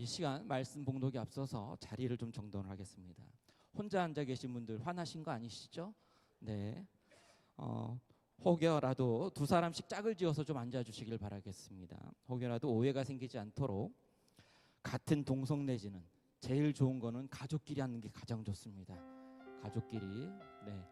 이 시간 말씀 봉독에 앞서서 자리를 좀 정돈을 하겠습니다. 혼자 앉아 계신 분들 화나신 거 아니시죠? 네. 혹여라도 두 사람씩 짝을 지어서 좀 앉아주시길 바라겠습니다. 혹여라도 오해가 생기지 않도록 같은 동성 내지는 제일 좋은 거는 가족끼리 앉는 게 가장 좋습니다. 가족끼리. 네.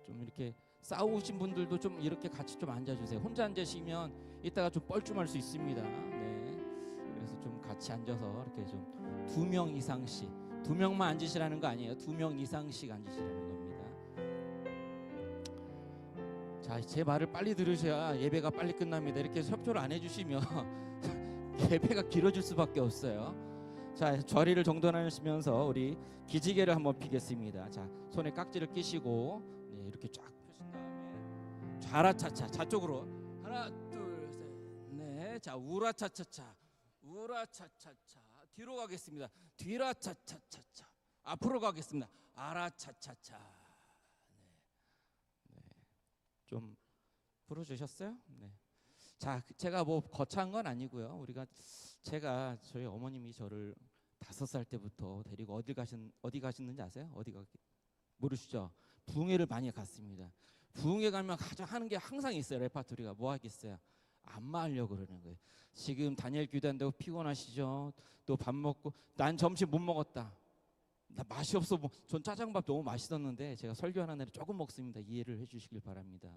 좀 이렇게 싸우신 분들도 좀 이렇게 같이 좀 앉아주세요. 혼자 앉으시면 이따가 좀 뻘쭘할 수 있습니다. 네. 그래서 좀 같이 앉아서 이렇게 좀 2명 이상씩, 2명만 앉으시라는 거 아니에요. 2명 이상씩 앉으시라는 겁니다. 자, 제 말을 빨리 들으셔야 예배가 빨리 끝납니다. 이렇게 협조를 안 해주시면 예배가 길어질 수밖에 없어요. 자, 자리를 정돈하시면서 우리 기지개를 한번 피겠습니다. 자, 손에 깍지를 끼시고 네, 이렇게 쫙 펴신 다음에 좌라차차 좌쪽으로 하나 둘 셋 넷. 자, 우라차차차 우라차차차 뒤로 가겠습니다. 뒤라차차차차 앞으로 가겠습니다. 아라차차차. 네. 좀 부르주셨어요? 네. 자, 제가 뭐 거창한 건 아니고요. 제가 저희 어머님이 저를 5살 때부터 데리고 어디 가셨는지 아세요? 모르시죠? 부흥회를 많이 갔습니다. 부흥회 가면 가장 하는 게 항상 있어요. 레파토리가 뭐 하겠어요? 안마하려고 그러는 거예요. 지금 다니엘 기도한다고 피곤하시죠? 또 밥 먹고 난 점심 못 먹었다. 나 맛이 없어. 전 짜장밥 너무 맛있었는데 제가 설교하는 날에 조금 먹습니다. 이해를 해주시길 바랍니다.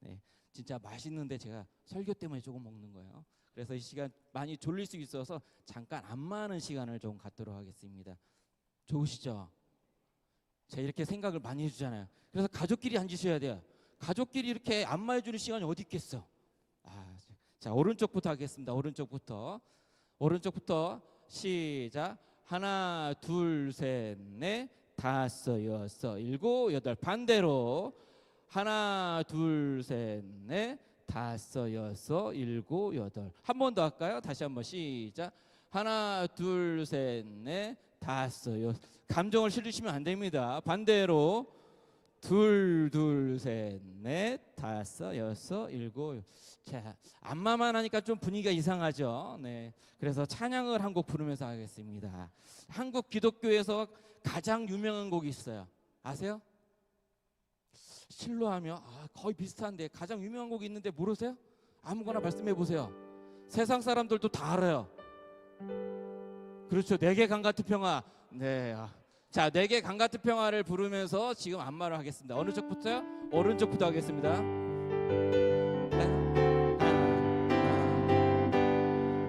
네, 진짜 맛있는데 제가 설교 때문에 조금 먹는 거예요. 그래서 이 시간 많이 졸릴 수 있어서 잠깐 안마하는 시간을 좀 갖도록 하겠습니다. 좋으시죠? 제가 이렇게 생각을 많이 해주잖아요. 그래서 가족끼리 앉으셔야 돼요. 가족끼리 이렇게 안마해주는 시간이 어디 있겠어? 자, 오른쪽부터 하겠습니다. 오른쪽부터 시작. 하나 둘 셋 넷 다섯 여섯 일곱 여덟. 반대로 하나 둘 셋 넷 다섯 여섯 일곱 여덟. 한 번 더 할까요? 다시 한번 시작. 하나 둘 셋 넷 다섯 여섯. 감정을 실으시면 안 됩니다. 반대로 둘 셋 넷 다섯 여섯 일곱. 자, 안마만 하니까 좀 분위기가 이상하죠. 네, 그래서 찬양을 한 곡 부르면서 하겠습니다. 한국 기독교에서 가장 유명한 곡이 있어요. 아세요? 실로하며 거의 비슷한데 가장 유명한 곡이 있는데 모르세요? 아무거나 말씀해 보세요. 세상 사람들도 다 알아요. 그렇죠. 내게 강 같은 평화. 네. 자, 내게 강 같은 평화를 부르면서 지금 안마를 하겠습니다. 어느 쪽부터요? 오른쪽부터 하겠습니다.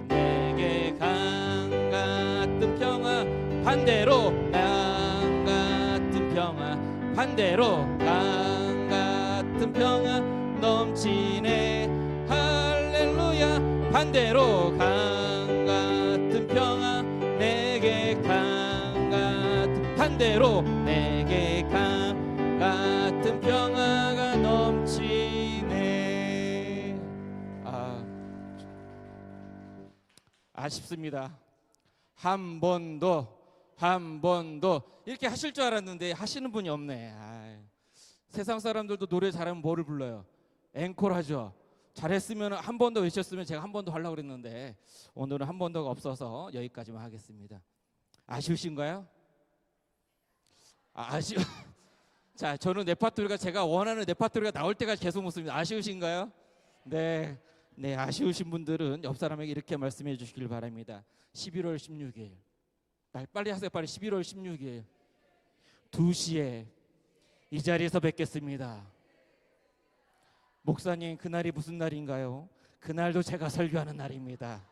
내게 강 같은 평화. 반대로 강 같은 평화. 반대로 강 같은 평화 넘치네. 할렐루야. 반대로 강 같은 평화. 내게 강 같은. 반대로 내게 강 같은 평화가 넘치네. 아쉽습니다. 한 번 더 이렇게 하실 줄 알았는데 하시는 분이 없네. 세상 사람들도 노래 잘하면 뭐를 불러요? 앵콜 하죠. 잘했으면 한 번 더 외쳤으면 제가 한 번 더 하려고 그랬는데 오늘은 한 번 더가 없어서 여기까지만 하겠습니다. 아쉬우신가요? 자, 저는 레파토리가 제가 원하는 레파토리가 나올 때까지 계속 묻습니다. 아쉬우신가요? 네, 아쉬우신 분들은 옆 사람에게 이렇게 말씀해 주시길 바랍니다. 11월 16일 빨리 하세요. 빨리. 11월 16일 2시에 이 자리에서 뵙겠습니다. 목사님, 그날이 무슨 날인가요? 그날도 제가 설교하는 날입니다.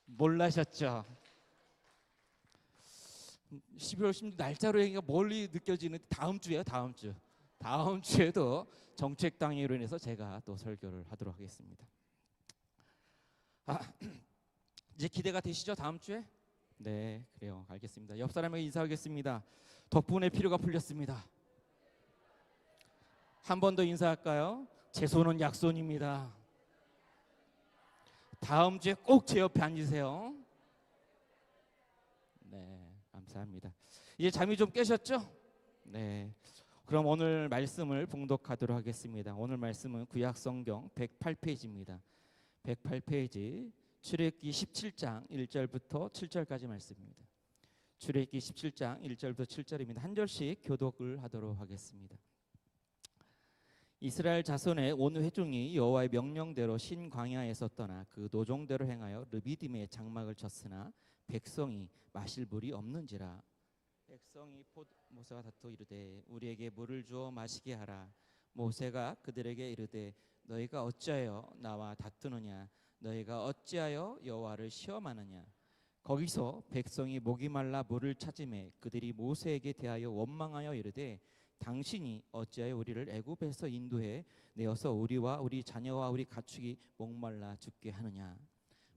몰라셨죠? 11월 16일 날짜로 얘기가 멀리 느껴지는데 다음 주에도 정책 당위로 인해서 제가 또 설교를 하도록 하겠습니다. 이제 기대가 되시죠? 다음 주에? 네, 그래요. 알겠습니다. 옆 사람에게 인사하겠습니다. 덕분에 피로가 풀렸습니다. 한 번 더 인사할까요? 제 손은 약손입니다. 다음 주에 꼭 제 옆에 앉으세요. 네, 감사합니다. 이제 잠이 좀 깨셨죠? 네, 그럼 오늘 말씀을 봉독하도록 하겠습니다. 오늘 말씀은 구약성경 108페이지입니다. 108페이지 출애굽기 17장 1절부터 7절까지 말씀입니다. 출애굽기 17장 1절부터 7절입니다. 한 절씩 교독을 하도록 하겠습니다. 이스라엘 자손의 온 회중이 여호와의 명령대로 신 광야에서 떠나 그 노종대로 행하여 르비딤에 장막을 쳤으나 백성이 마실 물이 없는지라. 백성이 모세와 다투어 이르되 우리에게 물을 주어 마시게 하라. 모세가 그들에게 이르되 너희가 어찌하여 나와 다투느냐. 너희가 어찌하여 여호와를 시험하느냐. 거기서 백성이 목이 말라 물을 찾으매 그들이 모세에게 대하여 원망하여 이르되 당신이 어찌하여 우리를 애굽에서 인도해 내어서 우리와 우리 자녀와 우리 가축이 목말라 죽게 하느냐.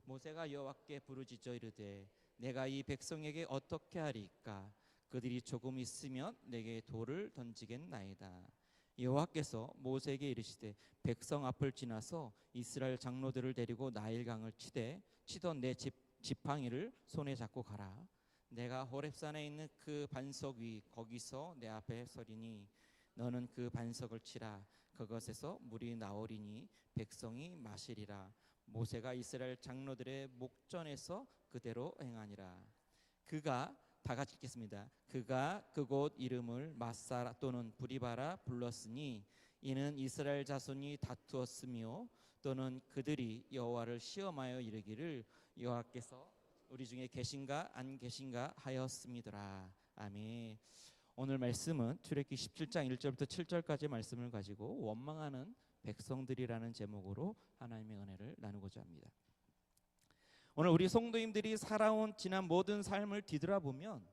모세가 여호와께 부르짖어 이르되 내가 이 백성에게 어떻게 하리까. 그들이 조금 있으면 내게 돌을 던지겠나이다. 여호와께서 모세에게 이르시되 백성 앞을 지나서 이스라엘 장로들을 데리고 나일강을 치던 내 지팡이를 손에 잡고 가라. 내가 호렙산에 있는 그 반석 위 거기서 내 앞에 서리니 너는 그 반석을 치라. 그것에서 물이 나오리니 백성이 마시리라. 모세가 이스라엘 장로들의 목전에서 그대로 행하니라. 그가 다 같이 읽겠습니다. 그가 그곳 이름을 마사 또는 브리바라 불렀으니 이는 이스라엘 자손이 다투었으며 또는 그들이 여호와를 시험하여 이르기를 여호와께서 우리 중에 계신가 안 계신가 하였음이더라. 아멘. 오늘 말씀은 출애굽기 17장 1절부터 7절까지 말씀을 가지고 원망하는 백성들이라는 제목으로 하나님의 은혜를 나누고자 합니다. 오늘 우리 성도님들이 살아온 지난 모든 삶을 뒤돌아보면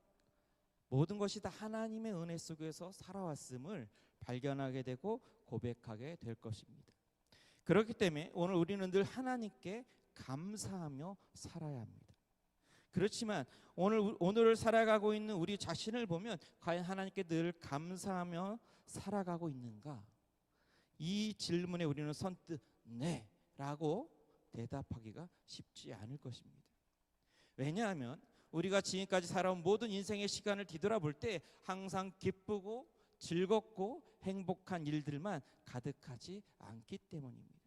모든 것이 다 하나님의 은혜 속에서 살아왔음을 발견하게 되고 고백하게 될 것입니다. 그렇기 때문에 오늘 우리는 늘 하나님께 감사하며 살아야 합니다. 그렇지만 오늘을 살아가고 있는 우리 자신을 보면 과연 하나님께 늘 감사하며 살아가고 있는가? 이 질문에 우리는 선뜻 네 라고 대답하기가 쉽지 않을 것입니다. 왜냐하면 우리가 지금까지 살아온 모든 인생의 시간을 뒤돌아볼 때 항상 기쁘고 즐겁고 행복한 일들만 가득하지 않기 때문입니다.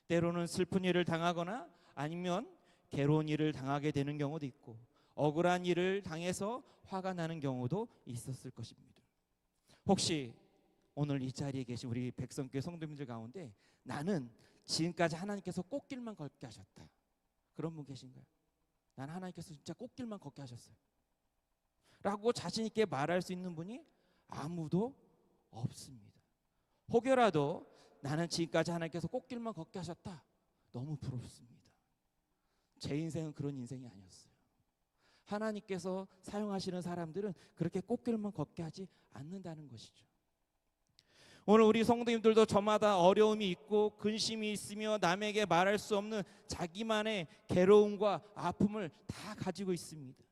때로는 슬픈 일을 당하거나 아니면 괴로운 일을 당하게 되는 경우도 있고 억울한 일을 당해서 화가 나는 경우도 있었을 것입니다. 혹시 오늘 이 자리에 계신 우리 백성교회 성도님들 가운데 나는 지금까지 하나님께서 꽃길만 걷게 하셨다, 그런 분 계신가요? 나는 하나님께서 진짜 꽃길만 걷게 하셨어요 라고 자신 있게 말할 수 있는 분이 아무도 없습니다. 혹여라도 나는 지금까지 하나님께서 꽃길만 걷게 하셨다, 너무 부럽습니다. 제 인생은 그런 인생이 아니었어요. 하나님께서 사용하시는 사람들은 그렇게 꽃길만 걷게 하지 않는다는 것이죠. 오늘 우리 성도님들도 저마다 어려움이 있고 근심이 있으며 남에게 말할 수 없는 자기만의 괴로움과 아픔을 다 가지고 있습니다.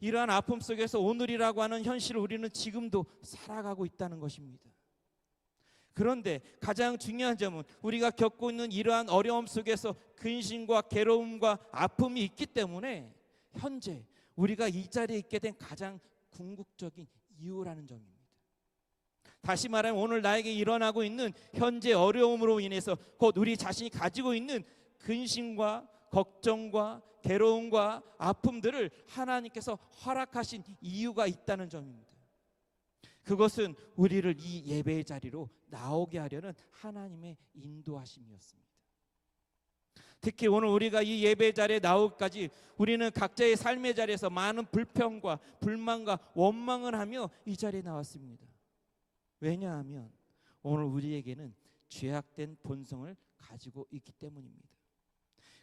이러한 아픔 속에서 오늘이라고 하는 현실을 우리는 지금도 살아가고 있다는 것입니다. 그런데 가장 중요한 점은 우리가 겪고 있는 이러한 어려움 속에서 근심과 괴로움과 아픔이 있기 때문에 현재 우리가 이 자리에 있게 된 가장 궁극적인 이유라는 점입니다. 다시 말하면 오늘 나에게 일어나고 있는 현재 어려움으로 인해서 곧 우리 자신이 가지고 있는 근심과 걱정과 괴로움과 아픔들을 하나님께서 허락하신 이유가 있다는 점입니다. 그것은 우리를 이 예배의 자리로 나오게 하려는 하나님의 인도하심이었습니다. 특히 오늘 우리가 이 예배 자리에 나오기까지 우리는 각자의 삶의 자리에서 많은 불평과 불만과 원망을 하며 이 자리에 나왔습니다. 왜냐하면 오늘 우리에게는 죄악된 본성을 가지고 있기 때문입니다.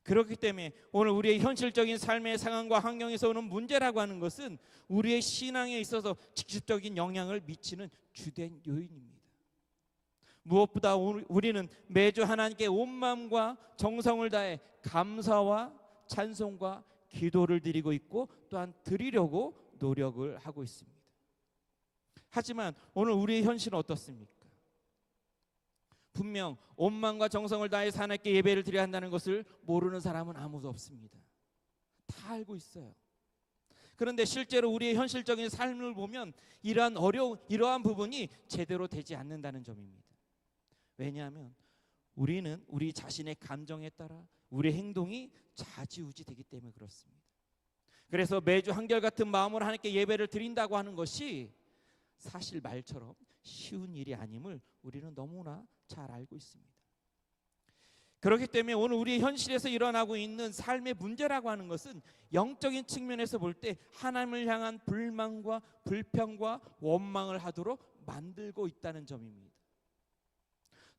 그렇기 때문에 오늘 우리의 현실적인 삶의 상황과 환경에서 오는 문제라고 하는 것은 우리의 신앙에 있어서 직접적인 영향을 미치는 주된 요인입니다. 무엇보다 우리는 매주 하나님께 온 마음과 정성을 다해 감사와 찬송과 기도를 드리고 있고 또한 드리려고 노력을 하고 있습니다. 하지만 오늘 우리의 현실은 어떻습니까? 분명 온 마음과 정성을 다해서 하나님께 예배를 드려야 한다는 것을 모르는 사람은 아무도 없습니다. 다 알고 있어요. 그런데 실제로 우리의 현실적인 삶을 보면 이러한 부분이 제대로 되지 않는다는 점입니다. 왜냐하면 우리는 우리 자신의 감정에 따라 우리의 행동이 좌지우지 되기 때문에 그렇습니다. 그래서 매주 한결같은 마음으로 하나님께 예배를 드린다고 하는 것이 사실 말처럼 쉬운 일이 아님을 우리는 너무나 잘 알고 있습니다. 그렇기 때문에 오늘 우리 현실에서 일어나고 있는 삶의 문제라고 하는 것은 영적인 측면에서 볼 때 하나님을 향한 불만과 불평과 원망을 하도록 만들고 있다는 점입니다.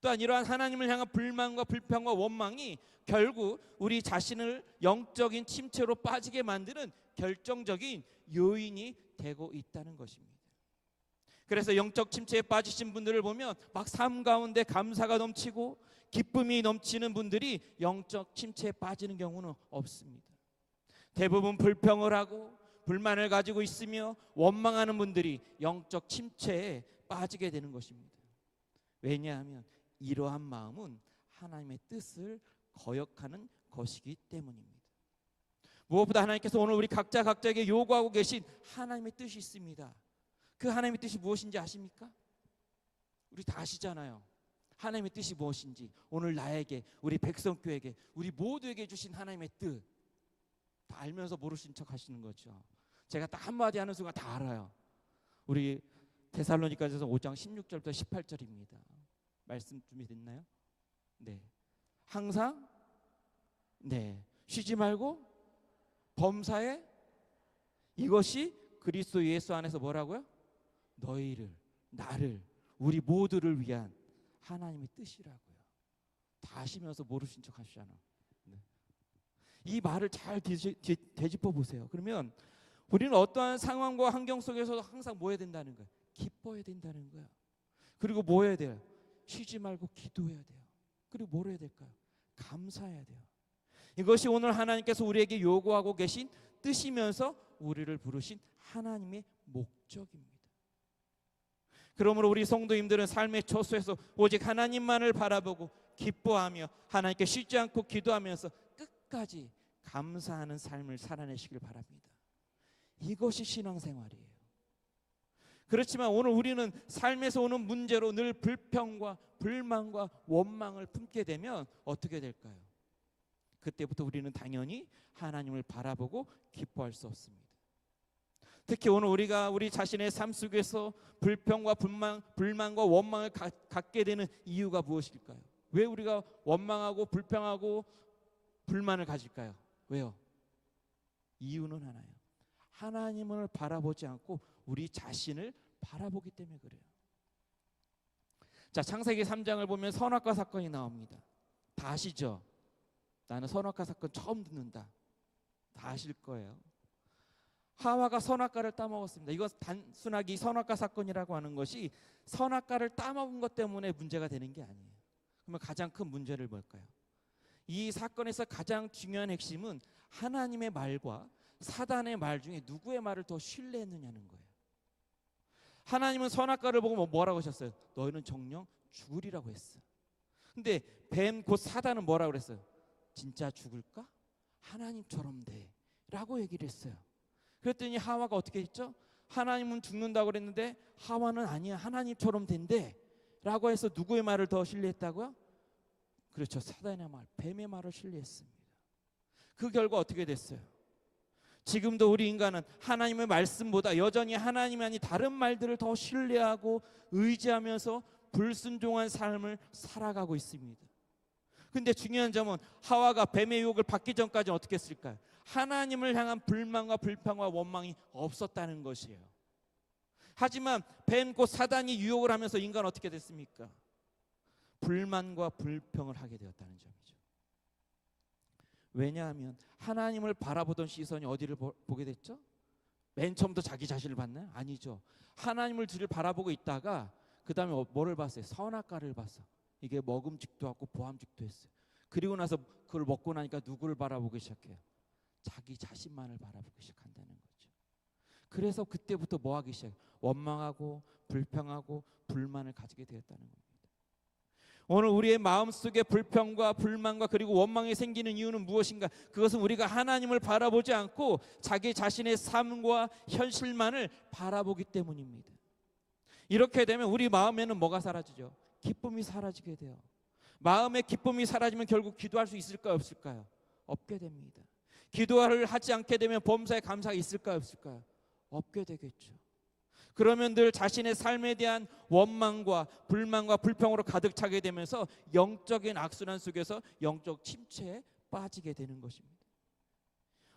또한 이러한 하나님을 향한 불만과 불평과 원망이 결국 우리 자신을 영적인 침체로 빠지게 만드는 결정적인 요인이 되고 있다는 것입니다. 그래서 영적 침체에 빠지신 분들을 보면 막 삶 가운데 감사가 넘치고 기쁨이 넘치는 분들이 영적 침체에 빠지는 경우는 없습니다. 대부분 불평을 하고 불만을 가지고 있으며 원망하는 분들이 영적 침체에 빠지게 되는 것입니다. 왜냐하면 이러한 마음은 하나님의 뜻을 거역하는 것이기 때문입니다. 무엇보다 하나님께서 오늘 우리 각자에게 요구하고 계신 하나님의 뜻이 있습니다. 그 하나님의 뜻이 무엇인지 아십니까? 우리 다 아시잖아요. 하나님의 뜻이 무엇인지. 오늘 나에게, 우리 백성교회에게, 우리 모두에게 주신 하나님의 뜻 다 알면서 모르신 척 하시는 거죠. 제가 딱 한마디 하는 순간 다 알아요. 우리 데살로니가전서 5장 16절부터 18절입니다. 말씀 준비됐나요? 네. 항상 쉬지 말고 범사에 이것이 그리스도 예수 안에서 뭐라고요? 너희를, 나를, 우리 모두를 위한 하나님의 뜻이라고요. 다 아시면서 모르신 척 하시잖아. 이 말을 잘 되짚어 보세요. 그러면 우리는 어떠한 상황과 환경 속에서도 항상 뭐 해야 된다는 거예요? 기뻐해야 된다는 거예요. 그리고 뭐 해야 돼요? 쉬지 말고 기도해야 돼요. 그리고 뭘 해야 될까요? 감사해야 돼요. 이것이 오늘 하나님께서 우리에게 요구하고 계신 뜻이면서 우리를 부르신 하나님의 목적입니다. 그러므로 우리 성도님들은 삶의 처소에서 오직 하나님만을 바라보고 기뻐하며 하나님께 쉬지 않고 기도하면서 끝까지 감사하는 삶을 살아내시길 바랍니다. 이것이 신앙생활이에요. 그렇지만 오늘 우리는 삶에서 오는 문제로 늘 불평과 불만과 원망을 품게 되면 어떻게 될까요? 그때부터 우리는 당연히 하나님을 바라보고 기뻐할 수 없습니다. 특히 오늘 우리가 우리 자신의 삶 속에서 불평과 불만과 원망을 갖게 되는 이유가 무엇일까요? 왜 우리가 원망하고 불평하고 불만을 가질까요? 왜요? 이유는 하나예요. 하나님을 바라보지 않고 우리 자신을 바라보기 때문에 그래요. 자, 창세기 3장을 보면 선악과 사건이 나옵니다. 다 아시죠? 나는 선악과 사건 처음 듣는다. 다 아실 거예요. 하와가 선악과를 따먹었습니다. 이것 단순하게 선악과 사건이라고 하는 것이 선악과를 따먹은 것 때문에 문제가 되는 게 아니에요. 그러면 가장 큰 문제를 뭘까요? 이 사건에서 가장 중요한 핵심은 하나님의 말과 사단의 말 중에 누구의 말을 더 신뢰했느냐는 거예요. 하나님은 선악과를 보고 뭐라고 하셨어요? 너희는 정녕 죽으리라고 했어. 근데 뱀 곧 사단은 뭐라고 그랬어요? 진짜 죽을까? 하나님처럼 돼 라고 얘기를 했어요. 그랬더니 하와가 어떻게 했죠? 하나님은 죽는다고 그랬는데 하와는 아니야, 하나님처럼 된대 라고 해서 누구의 말을 더 신뢰했다고요? 그렇죠, 사단의 말, 뱀의 말을 신뢰했습니다. 그 결과 어떻게 됐어요? 지금도 우리 인간은 하나님의 말씀보다 여전히 하나님이 아닌 다른 말들을 더 신뢰하고 의지하면서 불순종한 삶을 살아가고 있습니다. 근데 중요한 점은 하와가 뱀의 유혹을 받기 전까지 어떻게 했을까요? 하나님을 향한 불만과 불평과 원망이 없었다는 것이에요. 하지만 뱀 곧 사단이 유혹을 하면서 인간은 어떻게 됐습니까? 불만과 불평을 하게 되었다는 점이죠. 왜냐하면 하나님을 바라보던 시선이 어디를 보게 됐죠? 맨 처음부터 자기 자신을 봤나요? 아니죠. 하나님을 뒤를 바라보고 있다가 그 다음에 뭐를 봤어요? 선악과를 봤어. 이게 먹음직도 하고 보암직도 했어요. 그리고 나서 그걸 먹고 나니까 누구를 바라보기 시작해요? 자기 자신만을 바라보기 시작한다는 거죠. 그래서 그때부터 뭐 하기 시작해요? 원망하고 불평하고 불만을 가지게 되었다는 겁니다. 오늘 우리의 마음속에 불평과 불만과 그리고 원망이 생기는 이유는 무엇인가? 그것은 우리가 하나님을 바라보지 않고 자기 자신의 삶과 현실만을 바라보기 때문입니다. 이렇게 되면 우리 마음에는 뭐가 사라지죠? 기쁨이 사라지게 돼요. 마음의 기쁨이 사라지면 결국 기도할 수 있을까요, 없을까요? 없게 됩니다. 기도를 하지 않게 되면 범사에 감사가 있을까요, 없을까요? 없게 되겠죠. 그러면 늘 자신의 삶에 대한 원망과 불만과 불평으로 가득 차게 되면서 영적인 악순환 속에서 영적 침체에 빠지게 되는 것입니다.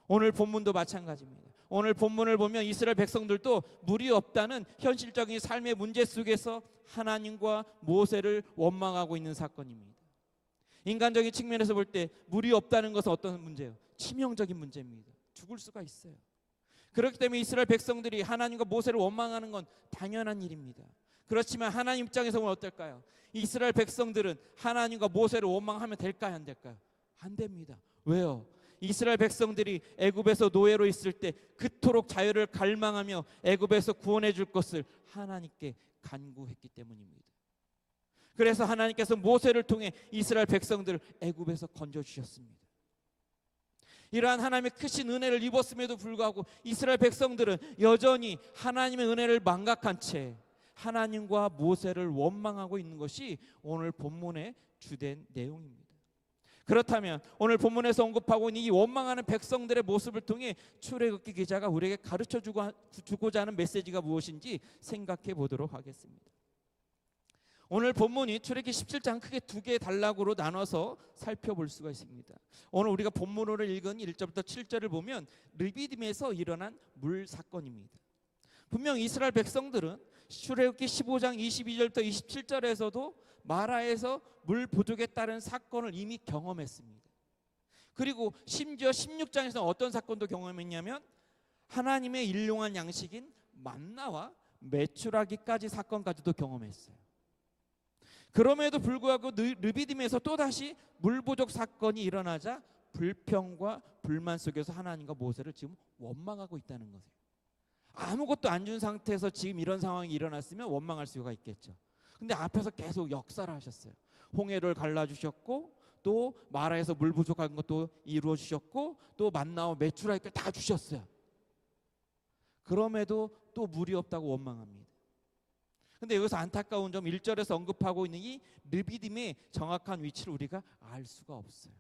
오늘 본문도 마찬가지입니다. 오늘 본문을 보면 이스라엘 백성들도 물이 없다는 현실적인 삶의 문제 속에서 하나님과 모세를 원망하고 있는 사건입니다. 인간적인 측면에서 볼 때 물이 없다는 것은 어떤 문제예요? 치명적인 문제입니다. 죽을 수가 있어요. 그렇기 때문에 이스라엘 백성들이 하나님과 모세를 원망하는 건 당연한 일입니다. 그렇지만 하나님 입장에서 보면 어떨까요? 이스라엘 백성들은 하나님과 모세를 원망하면 될까요, 안 될까요? 안 됩니다. 왜요? 이스라엘 백성들이 애굽에서 노예로 있을 때 그토록 자유를 갈망하며 애굽에서 구원해 줄 것을 하나님께 간구했기 때문입니다. 그래서 하나님께서 모세를 통해 이스라엘 백성들을 애굽에서 건져 주셨습니다. 이러한 하나님의 크신 은혜를 입었음에도 불구하고 이스라엘 백성들은 여전히 하나님의 은혜를 망각한 채 하나님과 모세를 원망하고 있는 것이 오늘 본문의 주된 내용입니다. 그렇다면 오늘 본문에서 언급하고 있는 이 원망하는 백성들의 모습을 통해 출애굽기 기자가 우리에게 가르쳐 주고자 하는 메시지가 무엇인지 생각해 보도록 하겠습니다. 오늘 본문이 출애굽기 17장 크게 두 개의 단락으로 나눠서 살펴볼 수가 있습니다. 오늘 우리가 본문으로 읽은 1절부터 7절을 보면 르비딤에서 일어난 물 사건입니다. 분명 이스라엘 백성들은 출애굽기 15장 22절부터 27절에서도 마라에서 물 부족에 따른 사건을 이미 경험했습니다. 그리고 심지어 16장에서는 어떤 사건도 경험했냐면 하나님의 일용한 양식인 만나와 메추라기까지 사건까지도 경험했어요. 그럼에도 불구하고 르비딤에서 또다시 물 부족 사건이 일어나자 불평과 불만 속에서 하나님과 모세를 지금 원망하고 있다는 거예요. 아무것도 안 준 상태에서 지금 이런 상황이 일어났으면 원망할 수가 있겠죠. 근데 앞에서 계속 역사를 하셨어요. 홍해를 갈라주셨고 또 마라에서 물 부족한 것도 이루어 주셨고 또 만나와 메추라기까지 다 주셨어요. 그럼에도 또 물이 없다고 원망합니다. 근데 여기서 안타까운 점 1절에서 언급하고 있는 이 르비딤의 정확한 위치를 우리가 알 수가 없어요.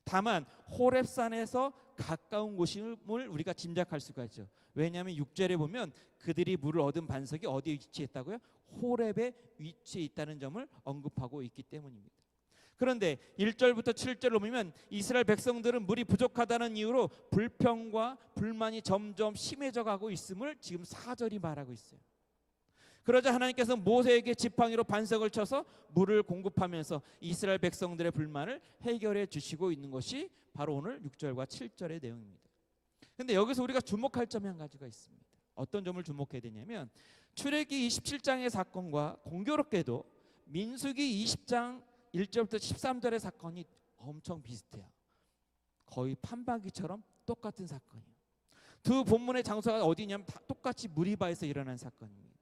다만 호렙산에서 가까운 곳임을 우리가 짐작할 수가 있죠. 왜냐하면 6절에 보면 그들이 물을 얻은 반석이 어디에 위치했다고요? 호렙에 위치해 있다는 점을 언급하고 있기 때문입니다. 그런데 1절부터 7절로 보면 이스라엘 백성들은 물이 부족하다는 이유로 불평과 불만이 점점 심해져 가고 있음을 지금 4절이 말하고 있어요. 그러자 하나님께서 모세에게 지팡이로 반석을 쳐서 물을 공급하면서 이스라엘 백성들의 불만을 해결해 주시고 있는 것이 바로 오늘 6절과 7절의 내용입니다. 그런데 여기서 우리가 주목할 점이 한 가지가 있습니다. 어떤 점을 주목해야 되냐면 출애굽기 27장의 사건과 공교롭게도 민수기 20장 1절부터 13절의 사건이 엄청 비슷해요. 거의 판박이처럼 똑같은 사건이에요. 두 본문의 장소가 어디냐면 다 똑같이 무리바에서 일어난 사건입니다.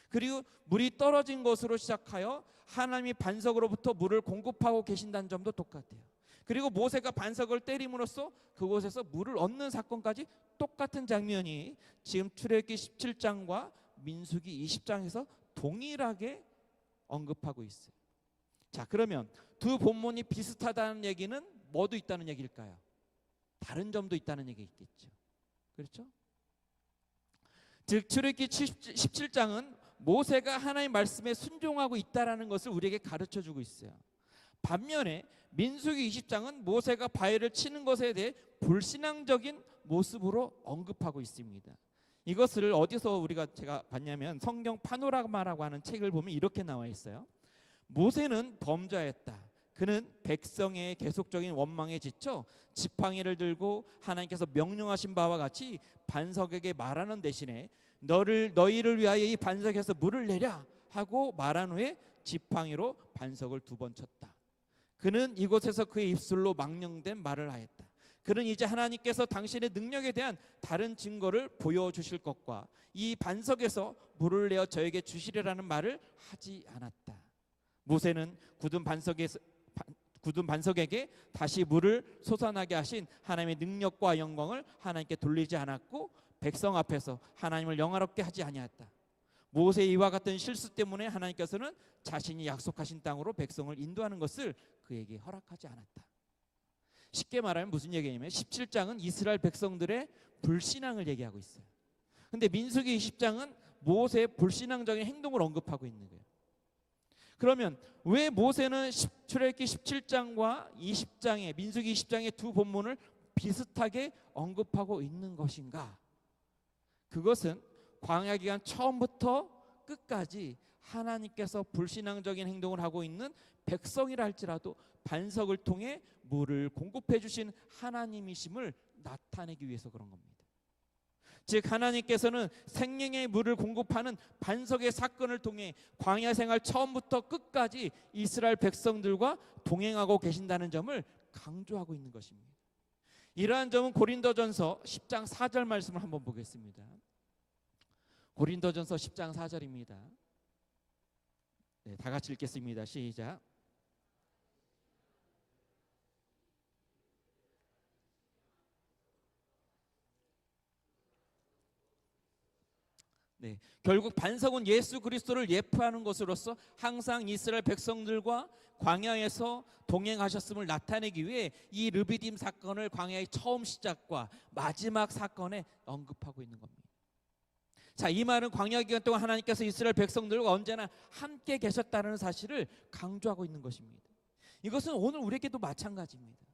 그리고 물이 떨어진 것으로 시작하여 하나님이 반석으로부터 물을 공급하고 계신다는 점도 똑같아요. 그리고 모세가 반석을 때림으로써 그곳에서 물을 얻는 사건까지 똑같은 장면이 지금 출애굽기 17장과 민수기 20장에서 동일하게 언급하고 있어요. 자, 그러면 두 본문이 비슷하다는 얘기는 뭐도 있다는 얘기일까요? 다른 점도 있다는 얘기겠죠. 그렇죠? 즉 출애굽기 17장은 모세가 하나님 말씀에 순종하고 있다라는 것을 우리에게 가르쳐 주고 있어요. 반면에 민수기 20장은 모세가 바위를 치는 것에 대해 불신앙적인 모습으로 언급하고 있습니다. 이것을 어디서 제가 봤냐면 성경 파노라마라고 하는 책을 보면 이렇게 나와 있어요. 모세는 범죄했다. 그는 백성의 계속적인 원망에 지쳐 지팡이를 들고 하나님께서 명령하신 바와 같이 반석에게 말하는 대신에 너희를 위하여 이 반석에서 물을 내랴 하고 말한 후에 지팡이로 반석을 2번 쳤다. 그는 이곳에서 그의 입술로 망령된 말을 하였다. 그는 이제 하나님께서 당신의 능력에 대한 다른 증거를 보여주실 것과 이 반석에서 물을 내어 저에게 주시리라는 말을 하지 않았다. 모세는 굳은 반석에게 다시 물을 솟아나게 하신 하나님의 능력과 영광을 하나님께 돌리지 않았고 백성 앞에서 하나님을 영화롭게 하지 아니하였다. 모세의 이와 같은 실수 때문에 하나님께서는 자신이 약속하신 땅으로 백성을 인도하는 것을 그에게 허락하지 않았다. 쉽게 말하면 무슨 얘기냐면 17장은 이스라엘 백성들의 불신앙을 얘기하고 있어요. 근데 민수기 20장은 모세의 불신앙적인 행동을 언급하고 있는 거예요. 그러면 왜 모세는 출애굽기 17장과 20장의 민수기 20장의 두 본문을 비슷하게 언급하고 있는 것인가? 그것은 광야 기간 처음부터 끝까지 하나님께서 불신앙적인 행동을 하고 있는 백성이라 할지라도 반석을 통해 물을 공급해 주신 하나님이심을 나타내기 위해서 그런 겁니다. 즉 하나님께서는 생명의 물을 공급하는 반석의 사건을 통해 광야 생활 처음부터 끝까지 이스라엘 백성들과 동행하고 계신다는 점을 강조하고 있는 것입니다. 이러한 점은 고린도전서 10장 4절 말씀을 한번 보겠습니다. 고린도전서 10장 4절입니다. 네, 다 같이 읽겠습니다. 시작. 네, 결국 반석은 예수 그리스도를 예표하는 것으로서 항상 이스라엘 백성들과 광야에서 동행하셨음을 나타내기 위해 이 르비딤 사건을 광야의 처음 시작과 마지막 사건에 언급하고 있는 겁니다. 자, 이 말은 광야 기간 동안 하나님께서 이스라엘 백성들과 언제나 함께 계셨다는 사실을 강조하고 있는 것입니다. 이것은 오늘 우리에게도 마찬가지입니다.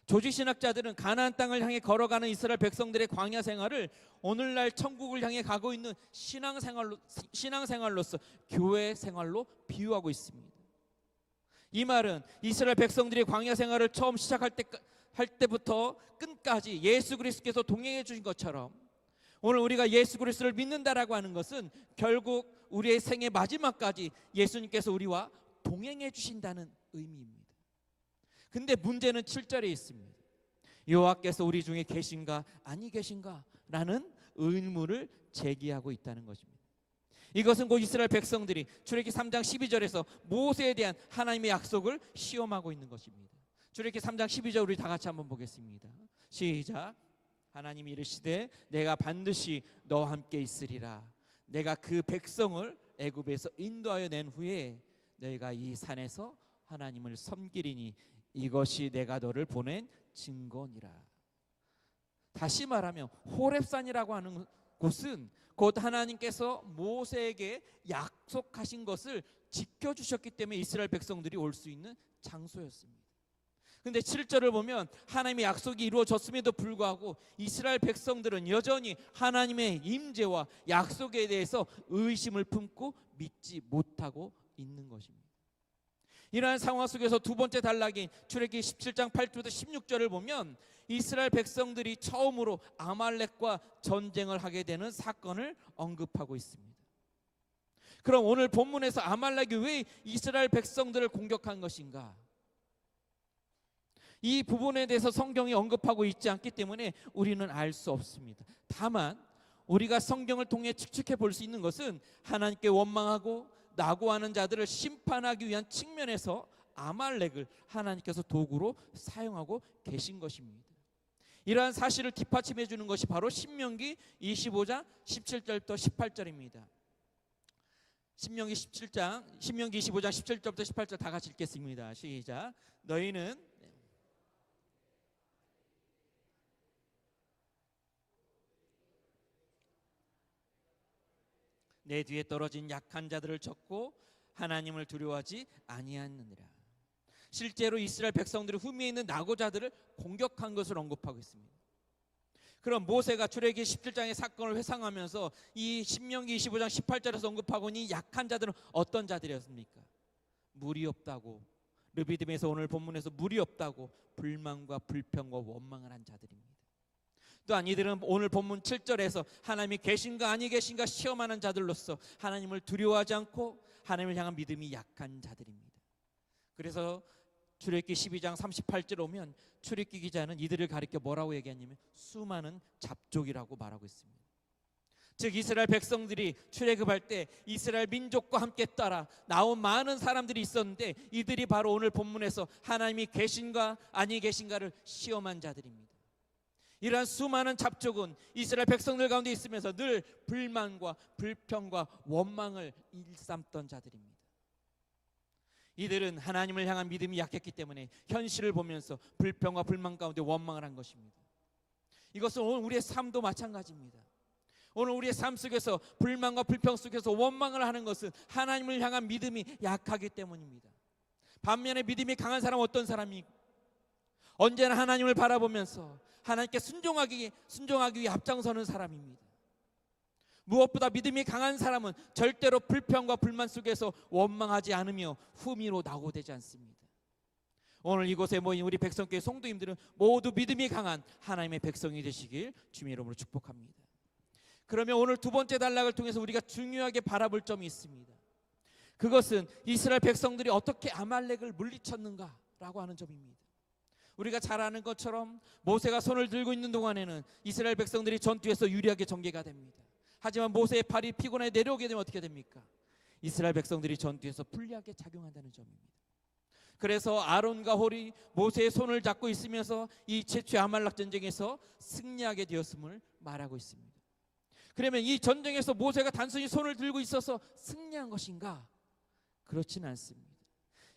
조지신학자들은 가나안 땅을 향해 걸어가는 이스라엘 백성들의 광야 생활을 오늘날 천국을 향해 가고 있는 신앙생활로서 교회 생활로 비유하고 있습니다. 이 말은 이스라엘 백성들이 광야 생활을 처음 시작할 때부터 끝까지 예수 그리스도께서 동행해 주신 것처럼 오늘 우리가 예수 그리스도를 믿는다라고 하는 것은 결국 우리의 생의 마지막까지 예수님께서 우리와 동행해 주신다는 의미입니다. 근데 문제는 7절에 있습니다. 여호와께서 우리 중에 계신가 아니 계신가? 라는 의문을 제기하고 있다는 것입니다. 이것은 곧 이스라엘 백성들이 출애굽기 3장 12절에서 모세에 대한 하나님의 약속을 시험하고 있는 것입니다. 출애굽기 3장 12절 우리 다 같이 한번 보겠습니다. 시작. 하나님이 이르시되 내가 반드시 너와 함께 있으리라. 내가 그 백성을 애굽에서 인도하여 낸 후에 너희가 이 산에서 하나님을 섬기리니 이것이 내가 너를 보낸 증거니라. 다시 말하면 호렙산이라고 하는 곳은 곧 하나님께서 모세에게 약속하신 것을 지켜주셨기 때문에 이스라엘 백성들이 올 수 있는 장소였습니다. 근데 7절을 보면 하나님의 약속이 이루어졌음에도 불구하고 이스라엘 백성들은 여전히 하나님의 임재와 약속에 대해서 의심을 품고 믿지 못하고 있는 것입니다. 이러한 상황 속에서 두 번째 단락인 출애굽기 17장 8절부터 16절을 보면 이스라엘 백성들이 처음으로 아말렉과 전쟁을 하게 되는 사건을 언급하고 있습니다. 그럼 오늘 본문에서 아말렉이 왜 이스라엘 백성들을 공격한 것인가? 이 부분에 대해서 성경이 언급하고 있지 않기 때문에 우리는 알 수 없습니다. 다만 우리가 성경을 통해 추측해 볼 수 있는 것은 하나님께 원망하고 낙오하는 자들을 심판하기 위한 측면에서 아말렉을 하나님께서 도구로 사용하고 계신 것입니다. 이러한 사실을 뒷받침해 주는 것이 바로 신명기 25장 17절부터 18절입니다. 신명기 25장 17절부터 18절 다 같이 읽겠습니다. 시작. 너희는 내 뒤에 떨어진 약한 자들을 쳤고 하나님을 두려워하지 아니하느니라. 실제로 이스라엘 백성들이 후미에 있는 낙오자들을 공격한 것을 언급하고 있습니다. 그럼 모세가 출애굽기 17장의 사건을 회상하면서 이 신명기 25장 18절에서 언급하고 있는 약한 자들은 어떤 자들이었습니까? 물이 없다고, 르비딤에서 오늘 본문에서 물이 없다고 불만과 불평과 원망을 한 자들입니다. 또한 이들은 오늘 본문 7절에서 하나님이 계신가 아니 계신가 시험하는 자들로서 하나님을 두려워하지 않고 하나님을 향한 믿음이 약한 자들입니다. 그래서 출애굽기 12장 38절 오면 출애굽기 기자는 이들을 가리켜 뭐라고 얘기하냐면 수많은 잡족이라고 말하고 있습니다. 즉 이스라엘 백성들이 출애굽할 때 이스라엘 민족과 함께 따라 나온 많은 사람들이 있었는데 이들이 바로 오늘 본문에서 하나님이 계신가 아니 계신가를 시험한 자들입니다. 이러한 수많은 잡족은 이스라엘 백성들 가운데 있으면서 늘 불만과 불평과 원망을 일삼던 자들입니다. 이들은 하나님을 향한 믿음이 약했기 때문에 현실을 보면서 불평과 불만 가운데 원망을 한 것입니다. 이것은 오늘 우리의 삶도 마찬가지입니다. 오늘 우리의 삶 속에서 불만과 불평 속에서 원망을 하는 것은 하나님을 향한 믿음이 약하기 때문입니다. 반면에 믿음이 강한 사람은 어떤 사람이 언제나 하나님을 바라보면서 하나님께 순종하기 위해 앞장서는 사람입니다. 무엇보다 믿음이 강한 사람은 절대로 불평과 불만 속에서 원망하지 않으며 후미로 낙오되지 않습니다. 오늘 이곳에 모인 우리 백성교회 성도님들은 모두 믿음이 강한 하나님의 백성이 되시길 주님의 이름으로 축복합니다. 그러면 오늘 두 번째 단락을 통해서 우리가 중요하게 바라볼 점이 있습니다. 그것은 이스라엘 백성들이 어떻게 아말렉을 물리쳤는가라고 하는 점입니다. 우리가 잘 아는 것처럼 모세가 손을 들고 있는 동안에는 이스라엘 백성들이 전투에서 유리하게 전개가 됩니다. 하지만 모세의 팔이 피곤해 내려오게 되면 어떻게 됩니까? 이스라엘 백성들이 전투에서 불리하게 작용한다는 점입니다. 그래서 아론과 홀이 모세의 손을 잡고 있으면서 이 최초의 아말렉 전쟁에서 승리하게 되었음을 말하고 있습니다. 그러면 이 전쟁에서 모세가 단순히 손을 들고 있어서 승리한 것인가? 그렇지는 않습니다.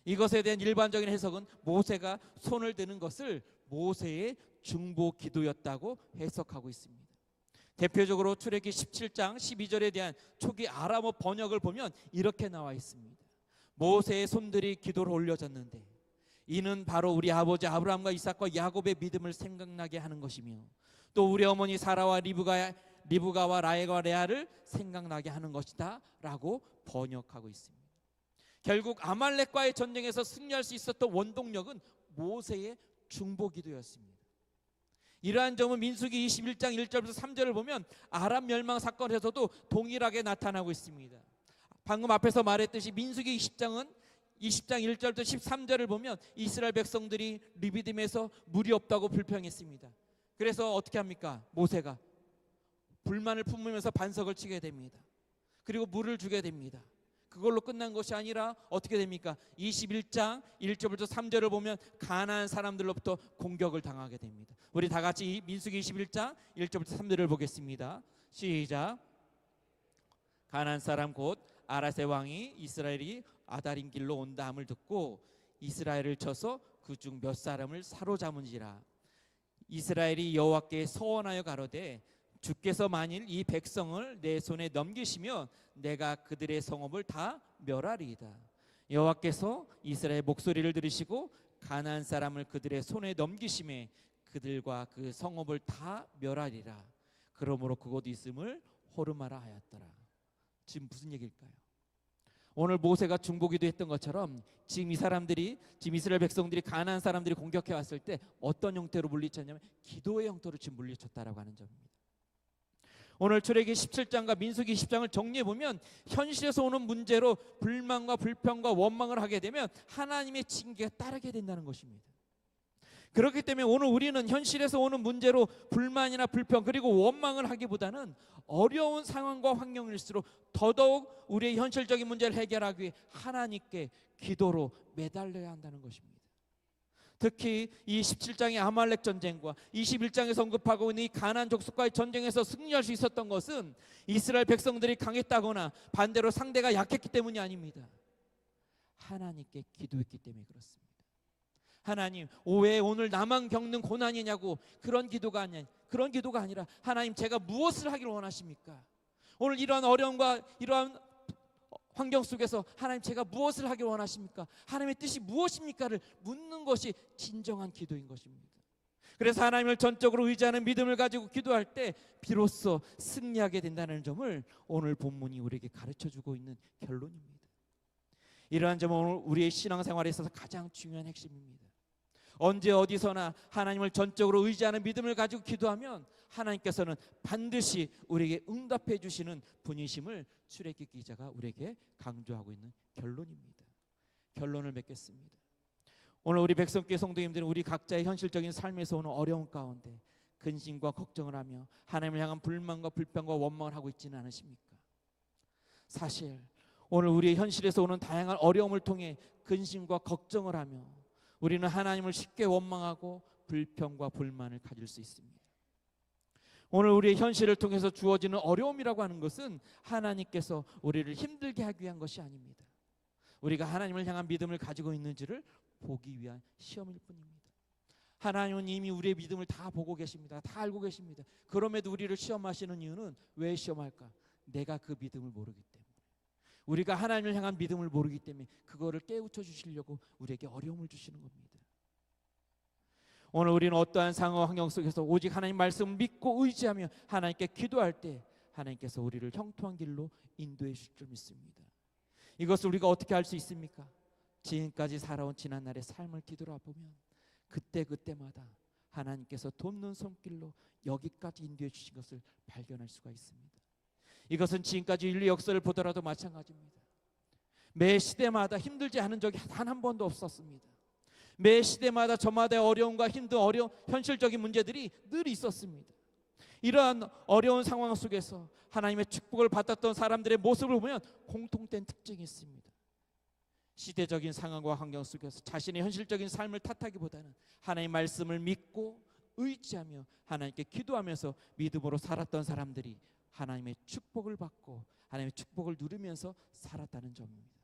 이것에 대한 일반적인 해석은 모세가 손을 드는 것을 모세의 중보 기도였다고 해석하고 있습니다. 대표적으로 출애굽기 17장 12절에 대한 초기 아람어 번역을 보면 이렇게 나와 있습니다. 모세의 손들이 기도로 올려졌는데 이는 바로 우리 아버지 아브라함과 이삭과 야곱의 믿음을 생각나게 하는 것이며 또 우리 어머니 사라와 리브가와 라헬과 레아를 생각나게 하는 것이다 라고 번역하고 있습니다. 결국 아말렉과의 전쟁에서 승리할 수 있었던 원동력은 모세의 중보기도였습니다. 이러한 점은 민수기 21장 1절부터 3절을 보면 아람 멸망 사건에서도 동일하게 나타나고 있습니다. 방금 앞에서 말했듯이 민수기 20장 1절부터 13절을 보면 이스라엘 백성들이 르비딤에서 물이 없다고 불평했습니다. 그래서 어떻게 합니까? 모세가 불만을 품으면서 반석을 치게 됩니다. 그리고 물을 주게 됩니다. 그걸로 끝난 것이 아니라 어떻게 됩니까? 21장 1절부터 3절을 보면 가나안 사람들로부터 공격을 당하게 됩니다. 우리 다 같이 민수기 21장 1절부터 3절을 보겠습니다. 시작. 가나안 사람 곧 아라세 왕이 이스라엘이 아다림 길로 온다함을 듣고 이스라엘을 쳐서 그중 몇 사람을 사로잡은지라. 이스라엘이 여호와께 서원하여 가로되 주께서 만일 이 백성을 내 손에 넘기시면 내가 그들의 성읍을 다 멸하리이다. 여호와께서 이스라엘 목소리를 들으시고 가나안 사람을 그들의 손에 넘기심에 그들과 그 성읍을 다 멸하리라. 그러므로 그곳 있음을 호르마라 하였더라. 지금 무슨 얘기일까요? 오늘 모세가 중보기도 했던 것처럼 지금 이스라엘 백성들이 가나안 사람들이 공격해 왔을 때 어떤 형태로 물리쳤냐면 기도의 형태로 지금 물리쳤다라고 하는 점입니다. 오늘 출애굽기 17장과 민수기 20장을 정리해 보면 현실에서 오는 문제로 불만과 불평과 원망을 하게 되면 하나님의 징계가 따르게 된다는 것입니다. 그렇기 때문에 오늘 우리는 현실에서 오는 문제로 불만이나 불평 그리고 원망을 하기보다는 어려운 상황과 환경일수록 더더욱 우리의 현실적인 문제를 해결하기 위해 하나님께 기도로 매달려야 한다는 것입니다. 특히 이 17장의 아말렉 전쟁과 21장에서 언급하고 있는 이 가나안 족속과의 전쟁에서 승리할 수 있었던 것은 이스라엘 백성들이 강했다거나 반대로 상대가 약했기 때문이 아닙니다. 하나님께 기도했기 때문에 그렇습니다. 하나님, 왜 오늘 나만 겪는 고난이냐고 그런 기도가 아니라 하나님, 제가 무엇을 하기를 원하십니까? 오늘 이러한 어려움과 이러한 환경 속에서 하나님, 제가 무엇을 하기를 원하십니까? 하나님의 뜻이 무엇입니까를 묻는 것이 진정한 기도인 것입니다. 그래서 하나님을 전적으로 의지하는 믿음을 가지고 기도할 때 비로소 승리하게 된다는 점을 오늘 본문이 우리에게 가르쳐주고 있는 결론입니다. 이러한 점은 오늘 우리의 신앙생활에 있어서 가장 중요한 핵심입니다. 언제 어디서나 하나님을 전적으로 의지하는 믿음을 가지고 기도하면 하나님께서는 반드시 우리에게 응답해 주시는 분이심을 출애굽기 기자가 우리에게 강조하고 있는 결론입니다. 결론을 맺겠습니다. 오늘 우리 백성교회 성도님들은 우리 각자의 현실적인 삶에서 오는 어려움 가운데 근심과 걱정을 하며 하나님을 향한 불만과 불평과 원망을 하고 있지는 않으십니까? 사실 오늘 우리의 현실에서 오는 다양한 어려움을 통해 근심과 걱정을 하며 우리는 하나님을 쉽게 원망하고 불평과 불만을 가질 수 있습니다. 오늘 우리의 현실을 통해서 주어지는 어려움이라고 하는 것은 하나님께서 우리를 힘들게 하기 위한 것이 아닙니다. 우리가 하나님을 향한 믿음을 가지고 있는지를 보기 위한 시험일 뿐입니다. 하나님은 이미 우리의 믿음을 다 보고 계십니다. 다 알고 계십니다. 그럼에도 우리를 시험하시는 이유는 왜 시험할까? 내가 그 믿음을 모르기 때문에. 우리가 하나님을 향한 믿음을 모르기 때문에 그거를 깨우쳐 주시려고 우리에게 어려움을 주시는 겁니다. 오늘 우리는 어떠한 상황 환경 속에서 오직 하나님 말씀을 믿고 의지하며 하나님께 기도할 때 하나님께서 우리를 형통한 길로 인도해 주실 줄 믿습니다. 이것을 우리가 어떻게 할 수 있습니까? 지금까지 살아온 지난날의 삶을 뒤돌아보면 그때마다 하나님께서 돕는 손길로 여기까지 인도해 주신 것을 발견할 수가 있습니다. 이것은 지금까지 인류 역사를 보더라도 마찬가지입니다. 매 시대마다 힘들지 않은 적이 단 한 번도 없었습니다. 매 시대마다 저마다의 어려움과 힘든 현실적인 문제들이 늘 있었습니다. 이러한 어려운 상황 속에서 하나님의 축복을 받았던 사람들의 모습을 보면 공통된 특징이 있습니다. 시대적인 상황과 환경 속에서 자신의 현실적인 삶을 탓하기보다는 하나님의 말씀을 믿고 의지하며 하나님께 기도하면서 믿음으로 살았던 사람들이 하나님의 축복을 받고 하나님의 축복을 누리면서 살았다는 점입니다.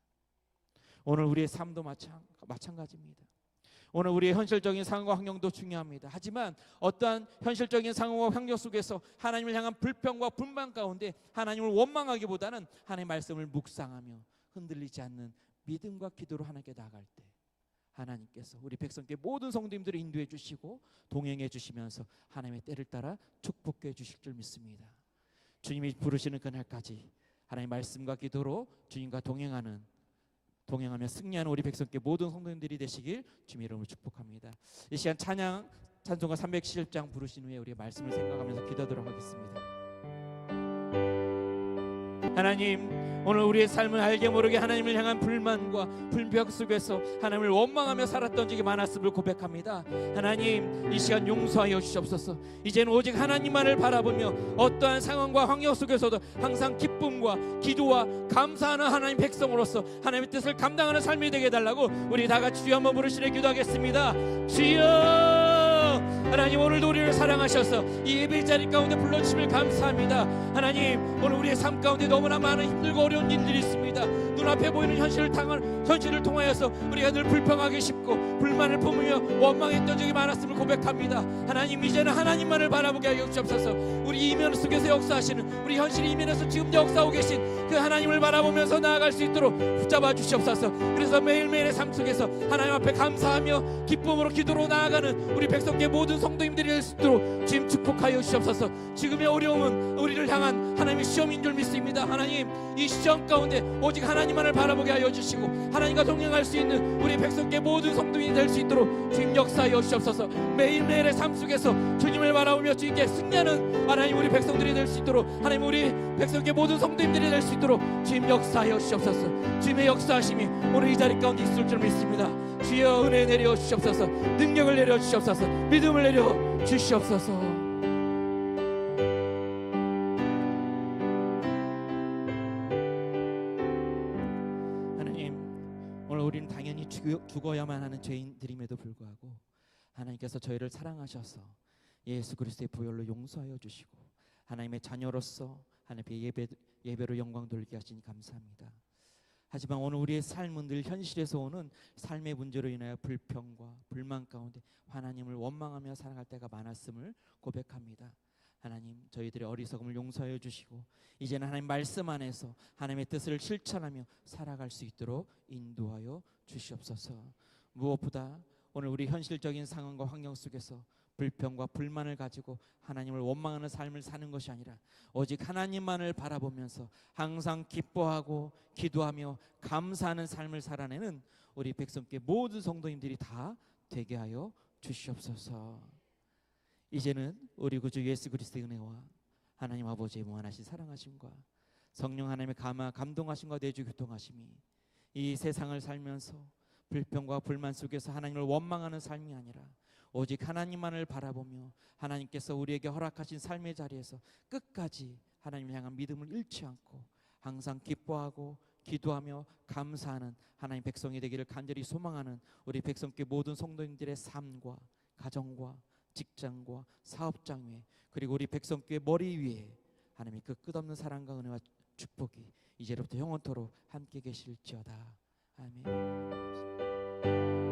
오늘 우리의 삶도 마찬가지입니다. 오늘 우리의 현실적인 상황과 환경도 중요합니다. 하지만 어떠한 현실적인 상황과 환경 속에서 하나님을 향한 불평과 불만 가운데 하나님을 원망하기보다는 하나님의 말씀을 묵상하며 흔들리지 않는 믿음과 기도로 하나님께 나아갈 때 하나님께서 우리 백성께 모든 성도님들을 인도해 주시고 동행해 주시면서 하나님의 때를 따라 축복해 주실 줄 믿습니다. 주님이 부르시는 그날까지 하나님의 말씀과 기도로 주님과 동행하며 승리하는 우리 백성께 모든 성도님들이 되시길 주님의 이름으로 축복합니다. 이 시간 찬송가 370장 부르신 후에 우리의 말씀을 생각하면서 기도하도록 하겠습니다. 하나님, 오늘 우리의 삶을 알게 모르게 하나님을 향한 불만과 불평 속에서 하나님을 원망하며 살았던 적이 많았음을 고백합니다. 하나님, 이 시간 용서하여 주시옵소서. 이제는 오직 하나님만을 바라보며 어떠한 상황과 환경 속에서도 항상 기쁨과 기도와 감사하는 하나님 백성으로서 하나님의 뜻을 감당하는 삶이 되게 해달라고 우리 다 같이 주여 한번 부르시려 기도하겠습니다. 주여! 하나님, 오늘도 우리를 사랑하셔서 이 예배 자리 가운데 불러주심을 감사합니다. 하나님, 오늘 우리의 삶 가운데 너무나 많은 힘들고 어려운 일들이 있습니다. 눈앞에 보이는 현실을 통하여서 우리가 늘 불평하기 쉽고 불만을 품으며 원망했던 적이 많았음을 고백합니다. 하나님, 이제는 하나님만을 바라보게 하여 주옵소서. 우리 이면 속에서 역사하시는 우리 현실 이면에서 지금 역사하고 계신 그 하나님을 바라보면서 나아갈 수 있도록 붙잡아 주시옵소서. 그래서 매일매일의 삶 속에서 하나님 앞에 감사하며 기쁨으로 기도로 나아가는 우리 백성계 모든 성도님들이 될 수 있도록 주님 축복하여 주시옵소서. 지금의 어려움은 우리를 향한 하나님의 시험인 줄 믿습니다. 하나님, 이 시험 가운데 오직 하나님만을 바라보게 하여 주시고 하나님과 동행할 수 있는 우리 백성계 모든 성도인이 될 수 있도록 주님 역사하여 주시옵소서. 매일매일의 삶 속에서 주님을 바라보며 주님께 승리하는 하나님 우리 백성들이 될 수 있도록 하나님 우리 백성계 모든 성도님들이 될 수 있도록 주님 역사하여 주시옵소서. 주님의 역사하심이 오늘 이 자리 가운데 있을 줄 믿습니다. 주여, 은혜 내려 주시옵소서. 능력을 내려 주시옵소서. 믿음을 내려 주시옵소서. 하나님, 오늘 우리는 당연히 죽어야만 하는 죄인들임에도 불구하고 하나님께서 저희를 사랑하셔서 예수 그리스도의 보혈로 용서하여 주시고 하나님의 자녀로서 하나님의 예배로 영광 돌리게 하시니 감사합니다. 하지만 오늘 우리의 삶은 늘 현실에서 오는 삶의 문제로 인하여 불평과 불만 가운데 하나님을 원망하며 살아갈 때가 많았음을 고백합니다. 하나님, 저희들의 어리석음을 용서하여 주시고 이제는 하나님 말씀 안에서 하나님의 뜻을 실천하며 살아갈 수 있도록 인도하여 주시옵소서. 무엇보다 오늘 우리 현실적인 상황과 환경 속에서 불평과 불만을 가지고 하나님을 원망하는 삶을 사는 것이 아니라 오직 하나님만을 바라보면서 항상 기뻐하고 기도하며 감사하는 삶을 살아내는 우리 백성께 모든 성도님들이 다 되게 하여 주시옵소서. 이제는 우리 구주 예수 그리스도의 은혜와 하나님 아버지의 무한하신 사랑하심과 성령 하나님의 감동하심과 내주 교통하심이 이 세상을 살면서 불평과 불만 속에서 하나님을 원망하는 삶이 아니라 오직 하나님만을 바라보며 하나님께서 우리에게 허락하신 삶의 자리에서 끝까지 하나님을 향한 믿음을 잃지 않고 항상 기뻐하고 기도하며 감사하는 하나님 백성이 되기를 간절히 소망하는 우리 백성께 모든 성도님들의 삶과 가정과 직장과 사업장 위에, 그리고 우리 백성교회 머리 위에 하나님의 그 끝없는 사랑과 은혜와 축복이 이제로부터 영원토록 함께 계실지어다. 아멘.